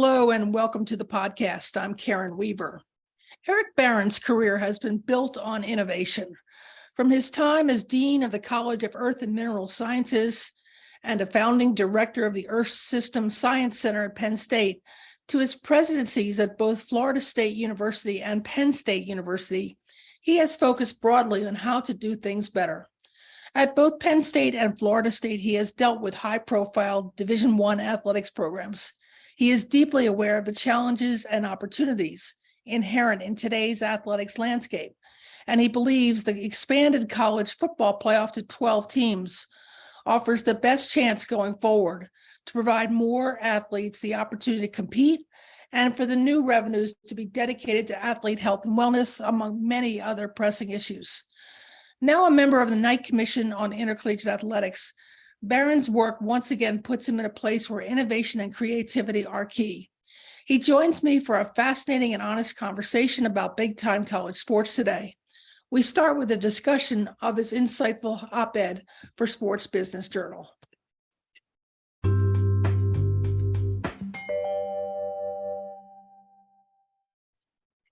Hello and welcome to the podcast. I'm Karen Weaver. Eric Barron's career has been built on innovation. From his time as Dean of the College of Earth and Mineral Sciences and a founding director of the Earth System Science Center at Penn State, to his presidencies at both Florida State University and Penn State University, he has focused broadly on how to do things better. At both Penn State and Florida State, he has dealt with high-profile Division I athletics programs. He is deeply aware of the challenges and opportunities inherent in today's athletics landscape, and he believes the expanded college football playoff to 12 teams offers the best chance going forward to provide more athletes the opportunity to compete and for the new revenues to be dedicated to athlete health and wellness, among many other pressing issues. Now a member of the Knight Commission on Intercollegiate Athletics, Barron's work once again puts him in a place where innovation and creativity are key. He joins me for a fascinating and honest conversation about big-time college sports today. We start with a discussion of his insightful op-ed for Sports Business Journal.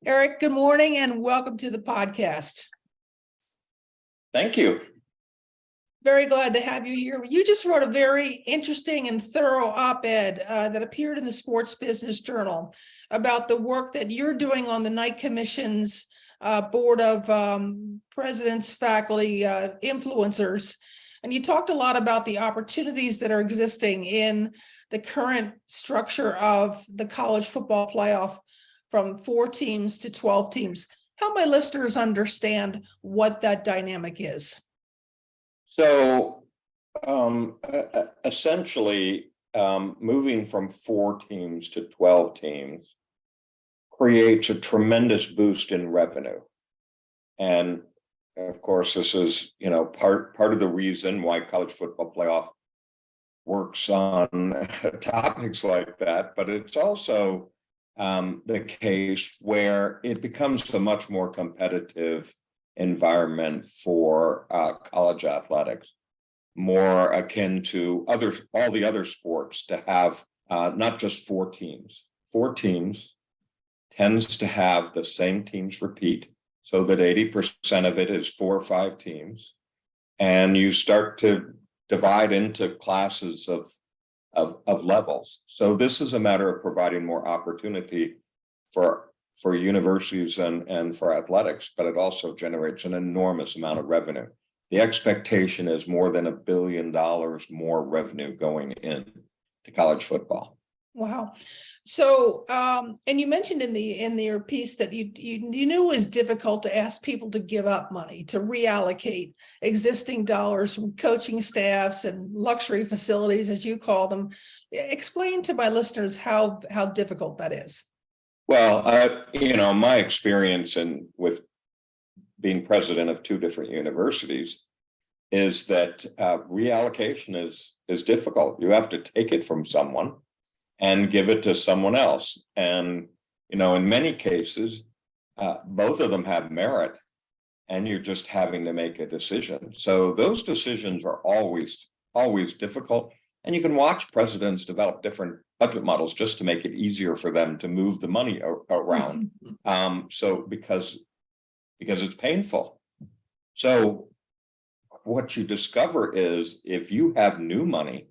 Eric, good morning and welcome to the podcast. Thank you. Very glad to have you here. You just wrote a very interesting and thorough op-ed that appeared in the Sports Business Journal about the work that you're doing on the Knight Commission's board of presidents, faculty, influencers. And you talked a lot about the opportunities that are existing in the current structure of the college football playoff from 4 teams to 12 teams. Help my listeners understand what that dynamic is. So essentially, moving from 4 teams to 12 teams creates a tremendous boost in revenue. And of course, this is, part of the reason why college football playoff works on topics like that, but it's also the case where it becomes a much more competitive environment for college athletics, more akin to all the other sports, to have not just 4 teams. 4 teams tends to have the same teams repeat, so that 80% of it is 4 or 5 teams, and you start to divide into classes of levels. So this is a matter of providing more opportunity for universities and for athletics, but it also generates an enormous amount of revenue. The expectation is more than $1 billion more revenue going in to college football. Wow. So, and you mentioned in your piece that you knew it was difficult to ask people to give up money, to reallocate existing dollars from coaching staffs and luxury facilities, as you call them. Explain to my listeners how difficult that is. Well, my experience with being president of 2 different universities is that reallocation is difficult. You have to take it from someone and give it to someone else. And, in many cases, both of them have merit, and you're just having to make a decision. So those decisions are always difficult. And you can watch presidents develop different budget models just to make it easier for them to move the money around. So because it's painful. So what you discover is, if you have new money,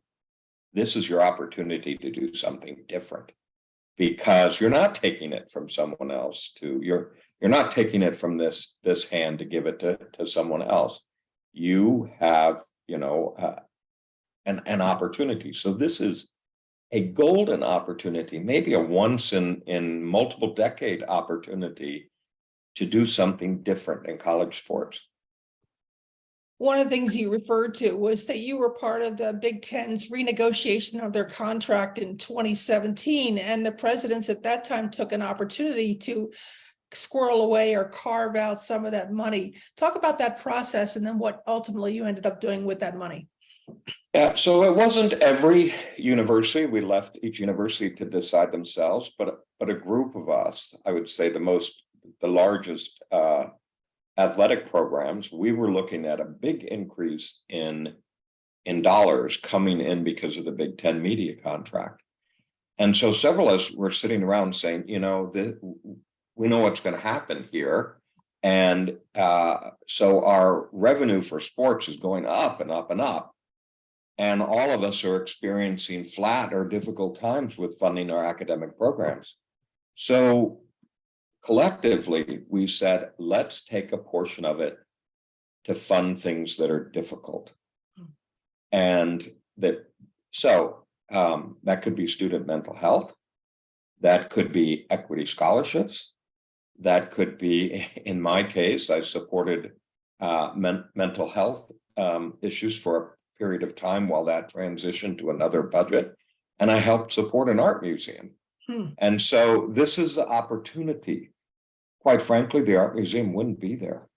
this is your opportunity to do something different, because you're not taking it from someone else you're not taking it from this hand to give it to someone else. You have, an opportunity. So this is a golden opportunity, maybe a once in multiple decade opportunity to do something different in college sports. One of the things you referred to was that you were part of the Big Ten's renegotiation of their contract in 2017, and the presidents at that time took an opportunity to squirrel away or carve out some of that money. Talk about that process and then what ultimately you ended up doing with that money. Yeah, so it wasn't every university. We left each university to decide themselves, but a group of us, I would say the largest athletic programs, we were looking at a big increase in dollars coming in because of the Big Ten media contract. And so several of us were sitting around saying, we know what's going to happen here. And so our revenue for sports is going up and up and up. And all of us are experiencing flat or difficult times with funding our academic programs. So collectively, we said, let's take a portion of it to fund things that are difficult. And that could be student mental health. That could be equity scholarships. That could be, in my case, I supported mental health issues for a period of time while that transitioned to another budget. And I helped support an art museum. And so this is the opportunity. Quite frankly, the art museum wouldn't be there.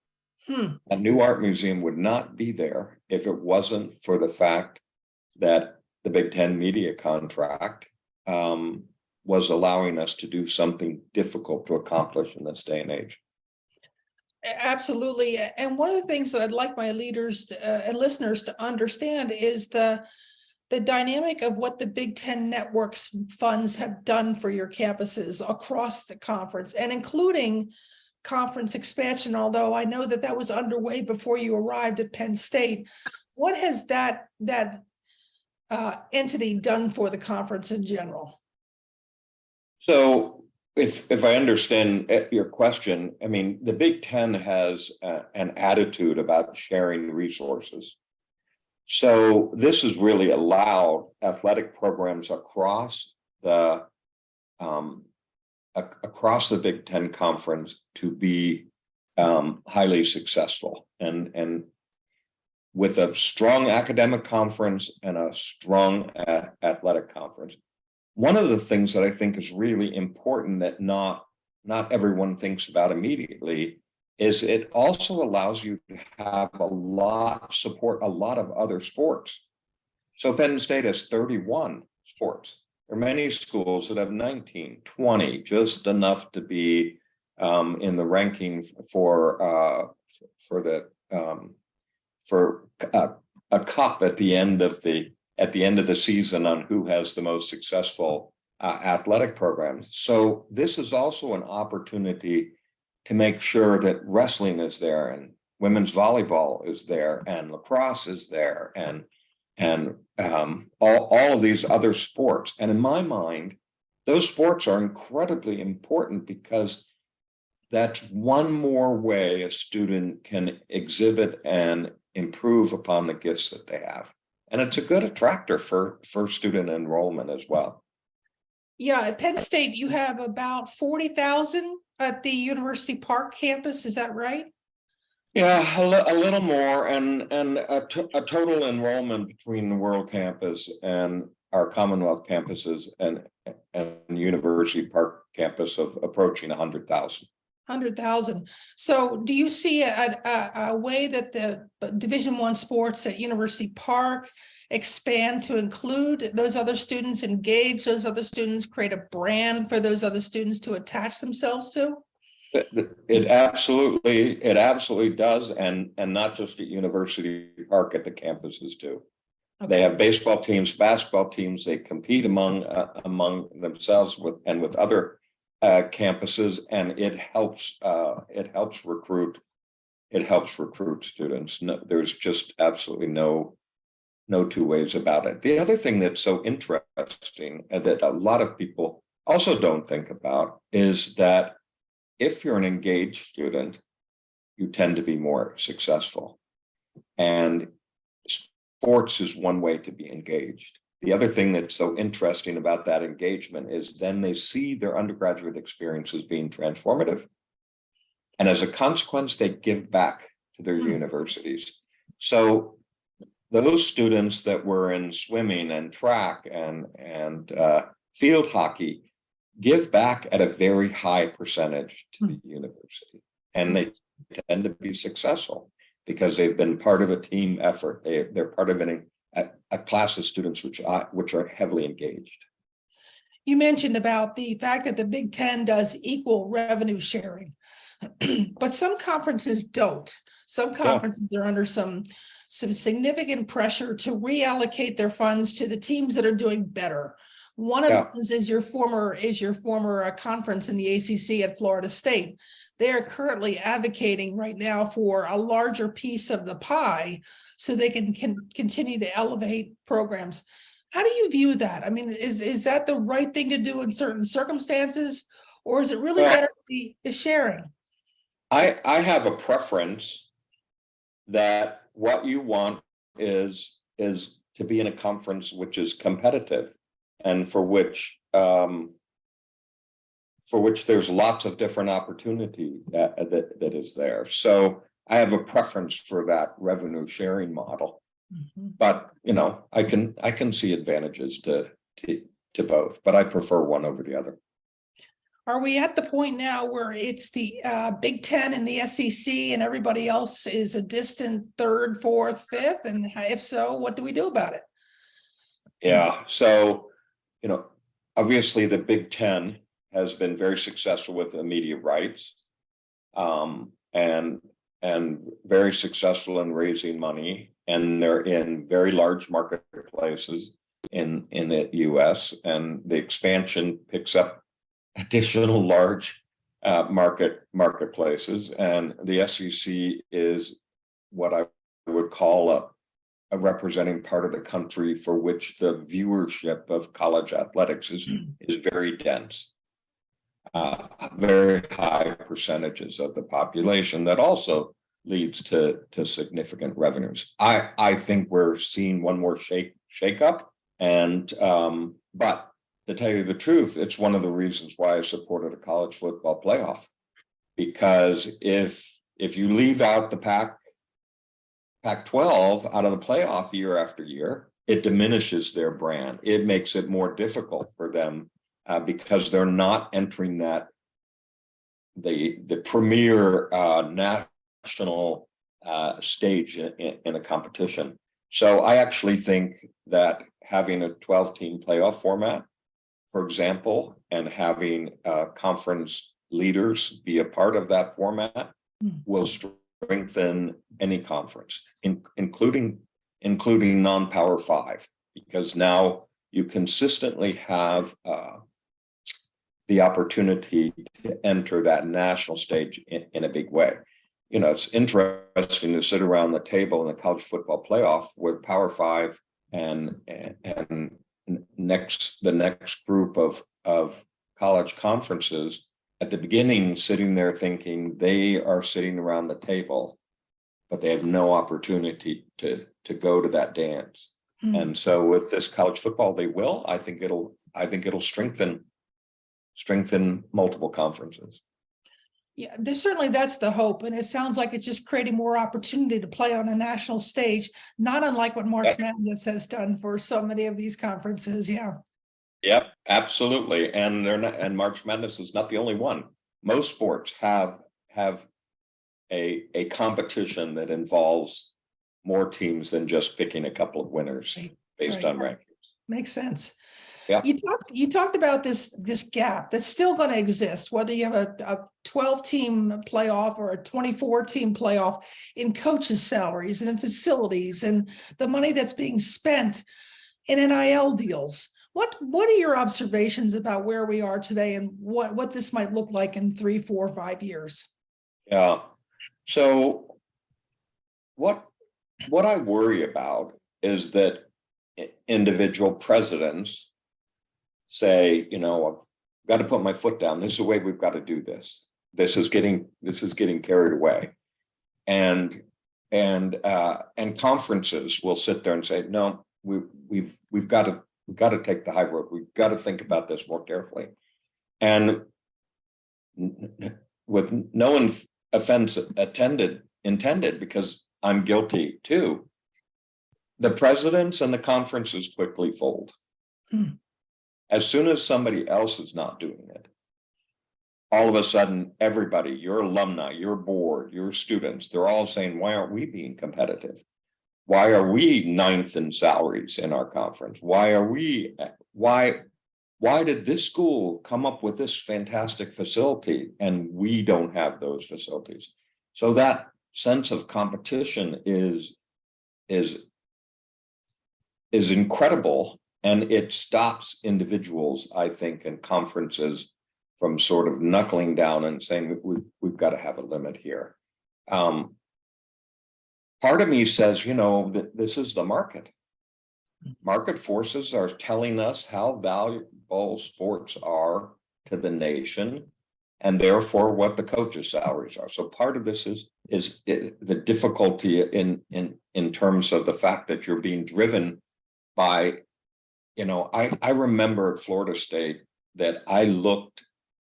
A new art museum would not be there if it wasn't for the fact that the Big Ten media contract was allowing us to do something difficult to accomplish in this day and age. Absolutely. And one of the things that I'd like my leaders and listeners to understand is the dynamic of what the Big Ten Network's funds have done for your campuses across the conference, and including conference expansion, although I know that was underway before you arrived at Penn State. What has that entity done for the conference in general? So if I understand your question, I mean, the Big Ten has an attitude about sharing resources. So this has really allowed athletic programs across the Big Ten conference to be highly successful, and with a strong academic conference and a strong athletic conference. One of the things that I think is really important that not everyone thinks about immediately is it also allows you to have support a lot of other sports. So Penn State has 31 sports. There are many schools that have 19, 20, just enough to be in the ranking for a cup at the end of the season on who has the most successful athletic programs. So this is also an opportunity to make sure that wrestling is there, and women's volleyball is there, and lacrosse is there, and all of these other sports. And in my mind, those sports are incredibly important because that's one more way a student can exhibit and improve upon the gifts that they have. And it's a good attractor for student enrollment as well. Yeah, at Penn State, you have about 40,000 at the University Park campus. Is that right? Yeah, a little more, and a total enrollment between the World Campus and our Commonwealth campuses and University Park campus of approaching 100,000. 100,000. So do you see a way that the Division I sports at University Park expand to include those other students, engage those other students, create a brand for those other students to attach themselves to? It absolutely does, and not just at University Park, at the campuses too. Okay. They have baseball teams, basketball teams. They compete among themselves with other campuses, and it helps recruit students. No, there's just absolutely no two ways about it. The other thing that's so interesting and that a lot of people also don't think about is that if you're an engaged student, you tend to be more successful. And sports is one way to be engaged. The other thing that's so interesting about that engagement is then they see their undergraduate experiences being transformative. And as a consequence, they give back to their universities. So those students that were in swimming and track and field hockey give back at a very high percentage to the university. And they tend to be successful because they've been part of a team effort. They're part of a class of students which are heavily engaged. You mentioned about the fact that the Big Ten does equal revenue sharing, but some conferences don't. Some conferences are under some significant pressure to reallocate their funds to the teams that are doing better. One of Yeah. them is your former conference in the ACC at Florida State. They are currently advocating right now for a larger piece of the pie so they can continue to elevate programs. How do you view that? I mean, is that the right thing to do in certain circumstances, or is it really Well, better to be sharing? I have a preference that what you want is to be in a conference which is competitive and for which there's lots of different opportunity that is there. So I have a preference for that revenue sharing model. But I can see advantages to both, but I prefer one over the other. Are we at the point now where it's the Big Ten and the SEC and everybody else is a distant third, fourth, fifth? And if so, what do we do about it? Yeah, so obviously the Big Ten has been very successful with the media rights, and very successful in raising money, and they're in very large marketplaces in the US, and the expansion picks up additional large marketplaces, and the SEC is what I would call a representing part of the country for which the viewership of college athletics is very dense. Very high percentages of the population that also leads to significant revenues. I think we're seeing one more shake up, and but to tell you the truth, it's one of the reasons why I supported a college football playoff, because if you leave out the Pac-12 out of the playoff year after year, it diminishes their brand. It makes it more difficult for them because they're not entering the premier national stage in a competition. So I actually think that having a 12-team playoff format, for example, and having conference leaders be a part of that format will strengthen any conference, including non-Power 5, because now you consistently have the opportunity to enter that national stage in a big way. It's interesting to sit around the table in the college football playoff with Power 5 and the next group of college conferences at the beginning, sitting there thinking they are sitting around the table, but they have no opportunity to go to that dance. And so with this college football, they will. I think it'll strengthen multiple conferences. Yeah, that's the hope. And it sounds like it's just creating more opportunity to play on a national stage, not unlike what March Madness has done for so many of these conferences. Yeah. Yep, absolutely. And and March Madness is not the only one. Most sports have a competition that involves more teams than just picking a couple of winners based on rankings. Makes sense. Yeah. You talked about this gap that's still going to exist, whether you have a 12-team playoff or a 24-team playoff, in coaches' salaries and in facilities and the money that's being spent in NIL deals. What are your observations about where we are today and what this might look like in 3, 4, 5 years? Yeah. So what I worry about is that individual presidents say, I've got to put my foot down. This is the way we've got to do this. This is getting carried away, and conferences will sit there and say, no, we've got to take the high road. We've got to think about this more carefully, and with no offense intended, because I'm guilty too. The presidents and the conferences quickly fold. As soon as somebody else is not doing it, all of a sudden, everybody, your alumni, your board, your students, they're all saying, why aren't we being competitive? Why are we 9th in salaries in our conference? Why did this school come up with this fantastic facility and we don't have those facilities? So that sense of competition is incredible. And it stops individuals, I think, and conferences from sort of knuckling down and saying we've got to have a limit here. Part of me says, that this is the market. Market forces are telling us how valuable sports are to the nation, and therefore what the coaches' salaries are. So part of this is the difficulty in terms of the fact that you're being driven by, I remember at Florida State that I looked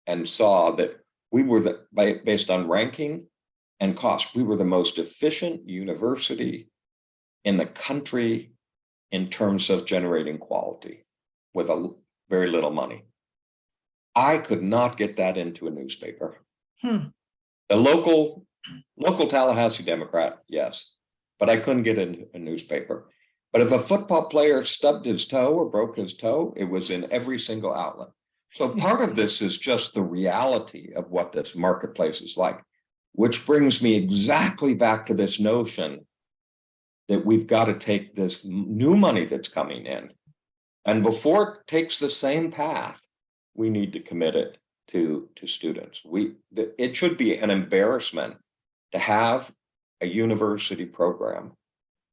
and saw that we were based on ranking and cost, we were the most efficient university in the country in terms of generating quality with very little money. I could not get that into a newspaper. The local Tallahassee Democrat, yes, but I couldn't get into a newspaper. But if a football player stubbed his toe or broke his toe, it was in every single outlet. So part of this is just the reality of what this marketplace is like, which brings me exactly back to this notion that we've got to take this new money that's coming in, and before it takes the same path, we need to commit it to students. It should be an embarrassment to have a university program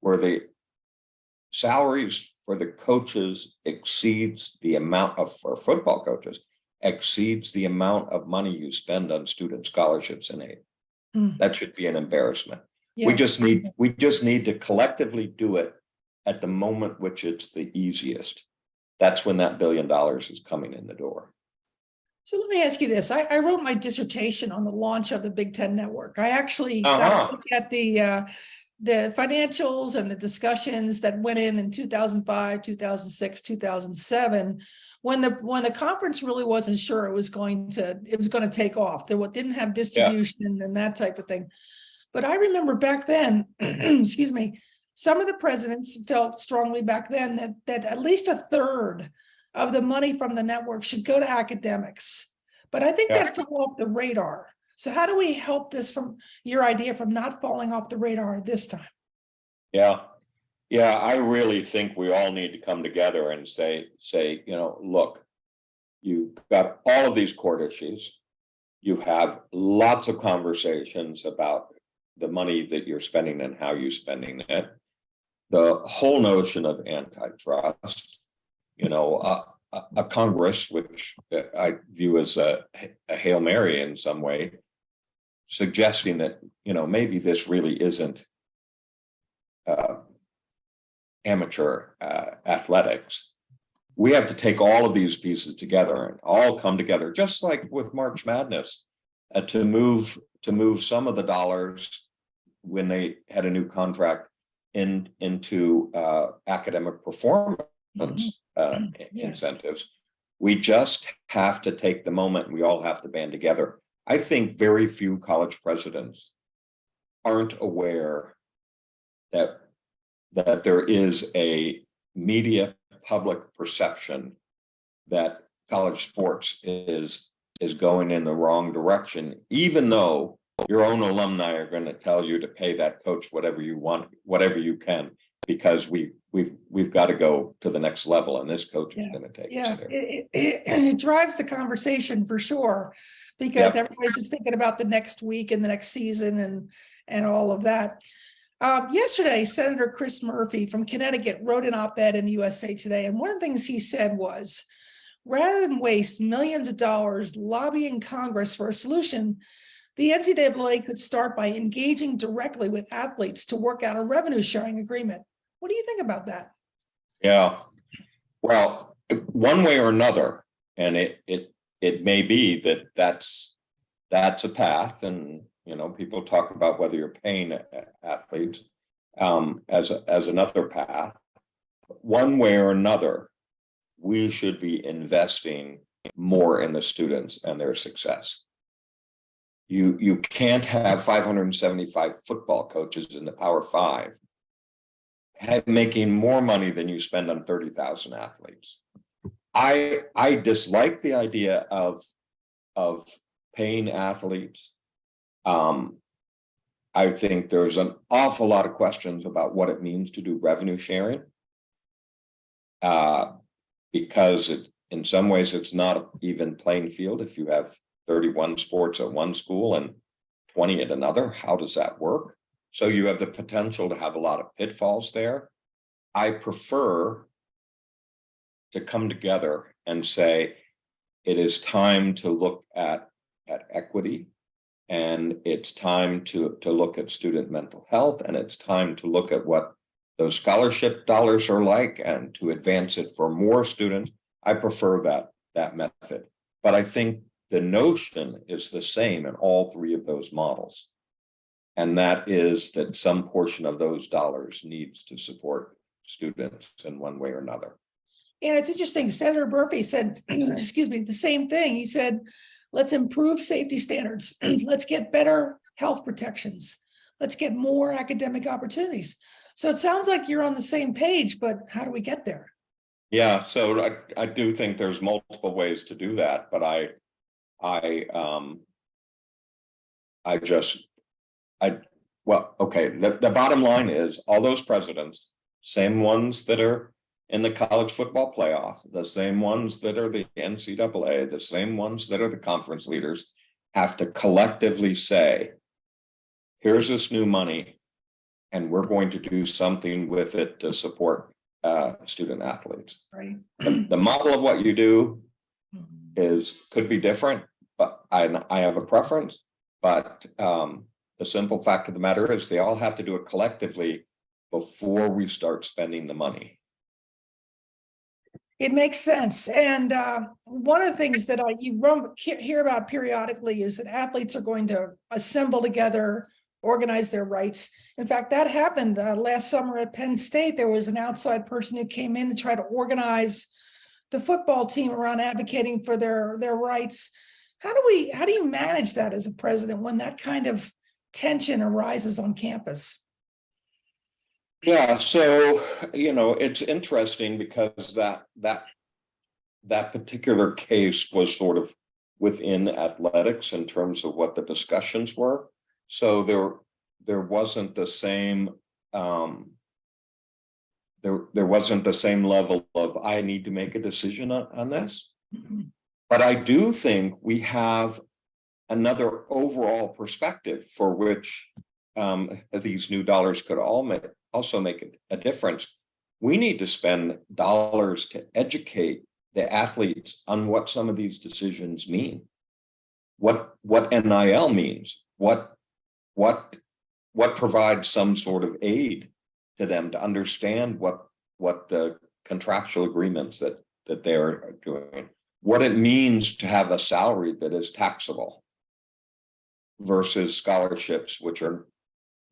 where the salaries for the coaches exceeds the amount for football coaches exceeds the amount of money you spend on student scholarships and aid. That should be an embarrassment. Yeah. We just need to collectively do it at the moment which it's the easiest. That's when that $1 billion is coming in the door. So let me ask you this. I wrote my dissertation on the launch of the Big Ten Network. I actually got to look at the financials and the discussions that went in 2005, 2006, 2007, when the conference really wasn't sure it was going to take off. There didn't have distribution and that type of thing. But I remember back then, excuse me, some of the presidents felt strongly back then that at least a third of the money from the network should go to academics. But I think that fell off the radar. So how do we help this from your idea from not falling off the radar this time? Yeah, I really think we all need to come together and say, look, you've got all of these court issues. You have lots of conversations about the money that you're spending and how you're spending it. The whole notion of antitrust, a Congress, which I view as a Hail Mary in some way, suggesting that, maybe this really isn't amateur athletics. We have to take all of these pieces together and all come together, just like with March Madness, to move some of the dollars when they had a new contract into academic performance incentives. We just have to take the moment. We all have to band together. I think very few college presidents aren't aware that there is a media public perception that college sports is going in the wrong direction, even though your own alumni are going to tell you to pay that coach whatever you want, whatever you can, because we've got to go to the next level, and this coach is going to take us there. It drives the conversation for sure, because everybody's just thinking about the next week and the next season and all of that. Yesterday, Senator Chris Murphy from Connecticut wrote an op-ed in the USA Today, and one of the things he said was, rather than waste millions of dollars lobbying Congress for a solution, the NCAA could start by engaging directly with athletes to work out a revenue sharing agreement. What do you think about that? Yeah, well, one way or another, and it may be that's a path, and people talk about whether you're paying athletes as another path. One way or another, we should be investing more in the students and their success. You can't have 575 football coaches in the Power Five making more money than you spend on 30,000 athletes. I dislike the idea of paying athletes. I think there's an awful lot of questions about what it means to do revenue sharing. because in some ways it's not an even playing field. If you have 31 sports at one school and 20 at another, how does that work? So you have the potential to have a lot of pitfalls there. I prefer to come together and say, it is time to look at equity, and it's time to look at student mental health, and it's time to look at what those scholarship dollars are like, and to advance it for more students. I prefer that method, but I think the notion is the same in all three of those models. And that is that some portion of those dollars needs to support students in one way or another. And it's interesting, Senator Murphy said, excuse me, the same thing. He said, let's improve safety standards. Let's get better health protections. Let's get more academic opportunities. So it sounds like you're on the same page, but how do we get there? Yeah, so I do think there's multiple ways to do that, but the bottom line is all those presidents, same ones that are in the college football playoff, the same ones that are the NCAA, the same ones that are the conference leaders, have to collectively say, here's this new money, and we're going to do something with it to support student athletes. Right. The model of what you do could be different, but I have a preference. But the simple fact of the matter is they all have to do it collectively before we start spending the money. It makes sense. And one of the things that you hear about periodically is that athletes are going to assemble together, organize their rights. In fact, that happened last summer at Penn State. There was an outside person who came in to try to organize the football team around advocating for their rights. How do you manage that as a president when that kind of tension arises on campus? Yeah, so it's interesting because that particular case was sort of within athletics in terms of what the discussions were. So there wasn't the same there wasn't the same level of I need to make a decision on this. Mm-hmm. But I do think we have another overall perspective for which these new dollars could also make a difference. We need to spend dollars to educate the athletes on what some of these decisions mean, what NIL means, what provides some sort of aid to them to understand what the contractual agreements that they are doing, what it means to have a salary that is taxable versus scholarships which are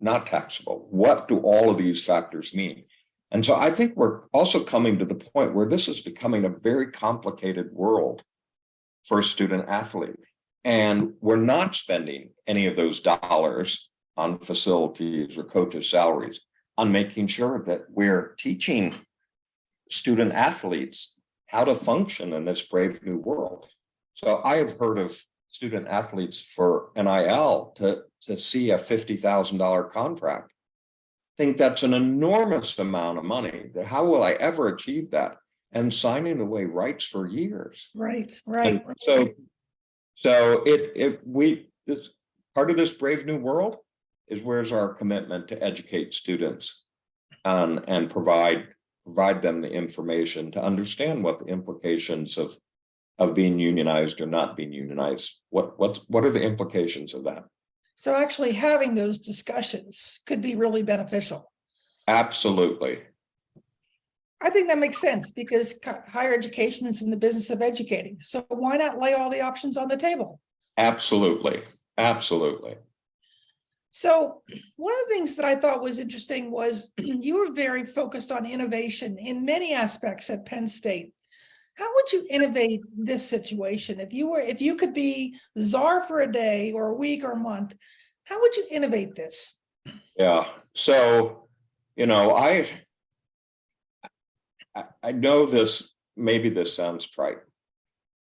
not taxable. What do all of these factors mean? And so I think we're also coming to the point where this is becoming a very complicated world for a student athlete. And we're not spending any of those dollars on facilities or coaches' salaries on making sure that we're teaching student athletes how to function in this brave new world. So I have heard of student athletes for NIL to see a $50,000 contract. I think that's an enormous amount of money. How will I ever achieve that? And signing away rights for years. Right. And so this part of this brave new world is where's our commitment to educate students and provide them the information to understand what the implications of being unionized or not being unionized. What are the implications of that? So actually having those discussions could be really beneficial. Absolutely. I think that makes sense because higher education is in the business of educating. So why not lay all the options on the table? Absolutely. Absolutely. So one of the things that I thought was interesting was you were very focused on innovation in many aspects at Penn State. How would you innovate this situation? If you could be czar for a day or a week or a month, how would you innovate this? Yeah. So, I know this, maybe this sounds trite.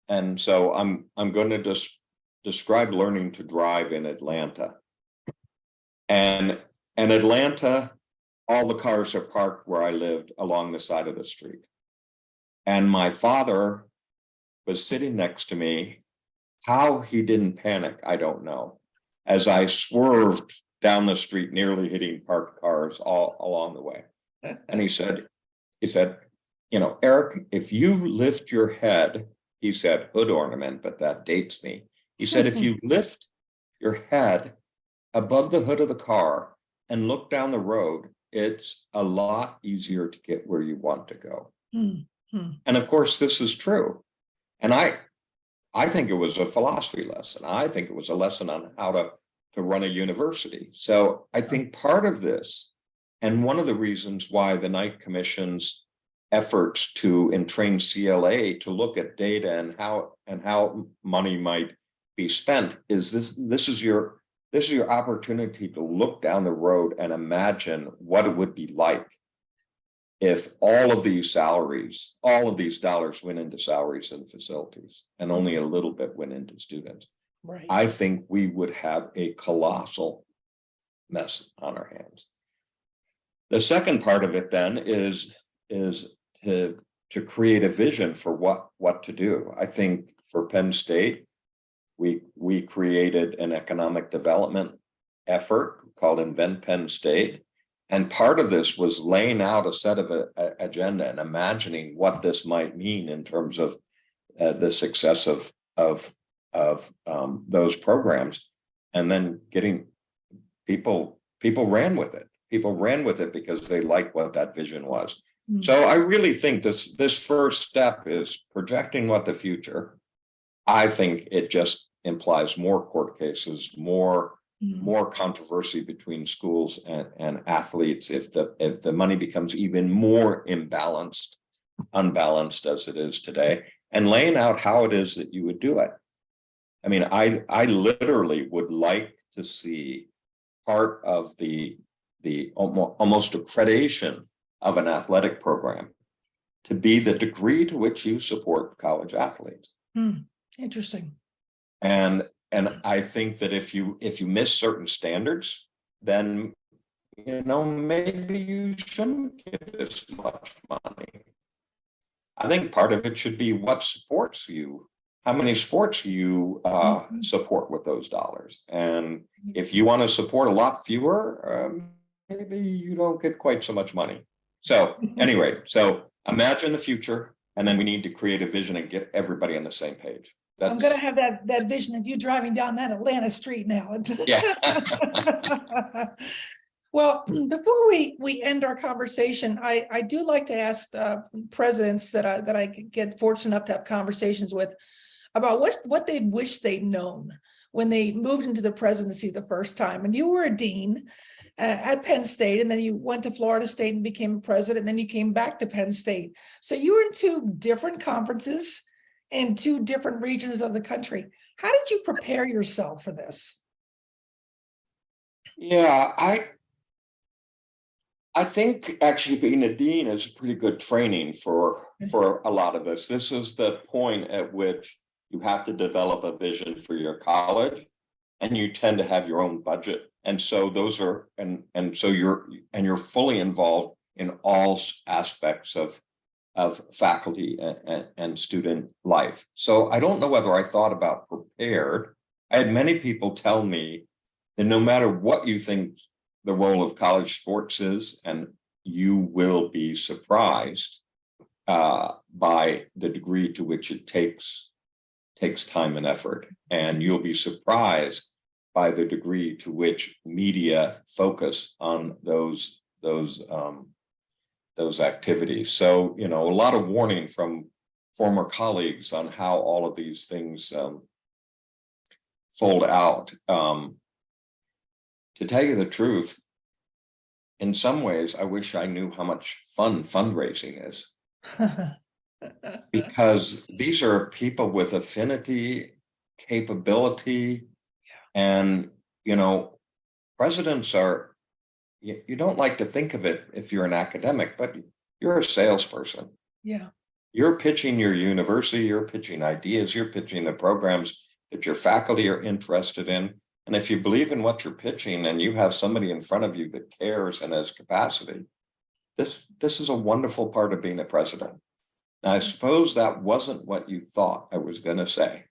And so I'm going to just describe learning to drive in Atlanta. And in Atlanta, all the cars are parked where I lived along the side of the street. And my father was sitting next to me. How he didn't panic, I don't know. As I swerved down the street, nearly hitting parked cars all along the way. And he said, Eric, if you lift your head, he said hood ornament, but that dates me. He said, if you lift your head above the hood of the car and look down the road, it's a lot easier to get where you want to go. Mm-hmm. And of course, this is true. And I think it was a philosophy lesson. I think it was a lesson on how to run a university. So I think part of this, and one of the reasons why the Knight Commission's efforts to entrain CLA to look at data and how money might be spent is this is your opportunity to look down the road and imagine what it would be like if all of these dollars went into salaries and facilities and only a little bit went into students. Right. I think we would have a colossal mess on our hands. The second part of it then is to create a vision for what to do. I think for Penn State, we created an economic development effort called Invent Penn State. And part of this was laying out a set of a agenda and imagining what this might mean in terms of the success of those programs, and then getting people ran with it. People ran with it because they liked what that vision was. Mm-hmm. So I really think this first step is projecting what the future. I think it just implies more court cases, more controversy between schools and athletes if the money becomes even more unbalanced as it is today, and laying out how it is that you would do it. I mean, I literally would like to see part of the almost accreditation of an athletic program to be the degree to which you support college athletes. Interesting. And I think that if you miss certain standards, then maybe you shouldn't get as much money. I think part of it should be what supports you, how many sports you support with those dollars. And if you want to support a lot fewer, maybe you don't get quite so much money. So anyway, so imagine the future, and then we need to create a vision and get everybody on the same page. I'm going to have that vision of you driving down that Atlanta street now. Yeah. Well, before we end our conversation, I do like to ask presidents that I get fortunate enough to have conversations with about what they'd wish they'd known when they moved into the presidency the first time. And you were a dean at Penn State, and then you went to Florida State and became a president, and then you came back to Penn State. So you were in two different conferences in two different regions of the country. How did you prepare yourself for this? Yeah, I think actually being a dean is pretty good training for a lot of us. This is the point at which you have to develop a vision for your college, and you tend to have your own budget. And so those are, and so you're fully involved in all aspects of faculty and student life. So I don't know whether I thought about prepared. I had many people tell me that no matter what you think the role of college sports is, and you will be surprised by the degree to which it takes time and effort. And you'll be surprised by the degree to which media focus on those activities. So, a lot of warning from former colleagues on how all of these things fold out. To tell you the truth, in some ways, I wish I knew how much fun fundraising is. Because these are people with affinity, capability, and, presidents are, you don't like to think of it if you're an academic, but you're a salesperson. Yeah. You're pitching your university, you're pitching ideas, you're pitching the programs that your faculty are interested in. And if you believe in what you're pitching and you have somebody in front of you that cares and has capacity, this is a wonderful part of being a president. I suppose that wasn't what you thought I was going to say.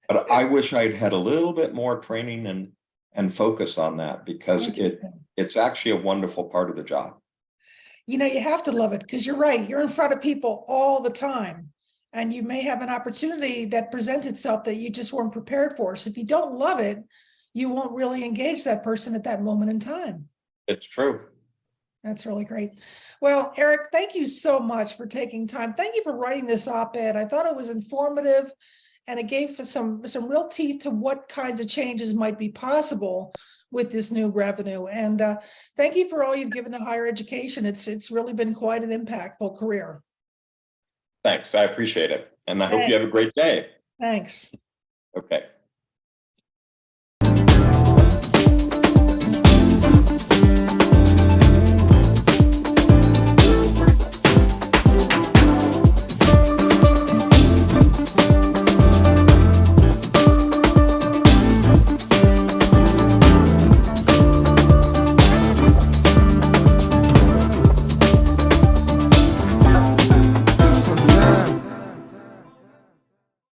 But I wish I'd had a little bit more training and focus on that, because Thank you. it's actually a wonderful part of the job. You know, you have to love it, because you're right. You're in front of people all the time. And you may have an opportunity that presents itself that you just weren't prepared for. So if you don't love it, you won't really engage that person at that moment in time. It's true. That's really great. Well, Eric, thank you so much for taking time. Thank you for writing this op-ed. I thought it was informative, and it gave some real teeth to what kinds of changes might be possible with this new revenue. And thank you for all you've given to higher education. It's really been quite an impactful career. Thanks. I appreciate it. And I hope you have a Thanks. great day. Thanks. Okay.